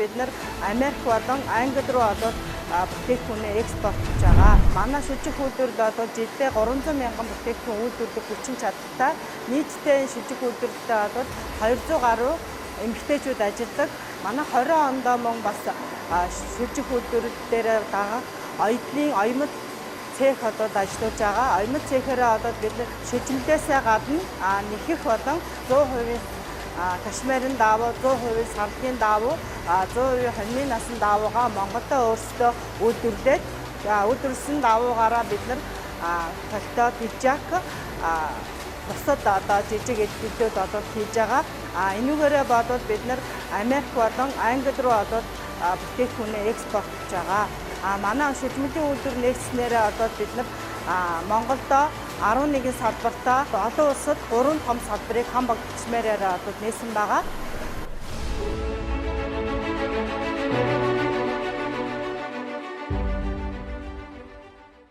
бид нар Америк болон Англи руу одоо бүтээгдэхүүнээ экспортлж байгаа. Манай шүжих үйлдвэрлэл одоо жилдээ 300 мянган бүтээгдэхүүн үйлдвэрлэх хүчин чадалтай. Нийтдээ шүжих үйлдвэрлэлтэй одоо 200 гаруй эмэгтэйчүүд ажилладаг. Манай 20 онд мөн бас шүжих үйлдвэрлэл дээр дагаа оюутны цех одоо ажиллаж байгаа. Оюутны цехээрээ одоо бид шилжүүлээсээ гадна нэхэх болон 100% кашмирын даавуу, 100% сардын даавуу, 100% хоньны насан даавуугаа Монголдо өөрсдөө үйлдвэрлээд үйлдвэрлэсэн даавуугаараа бид нар тогтоо пижак бусад одоо жижиг эдгүүдүүд одоо хийж байгаа. Энүүгээрээ бодвол бид нар Америк болон Англи руу одоо бүтээгдэхүүнээ экспортлж байгаа. Манай шилжмэлийн үйлдвэр нээснээрээ одоо бид нар Монголдо 11 салбартаа олон улсад 3 том салбарыг хам багтчмээрээр одоо нээсэн байгаа.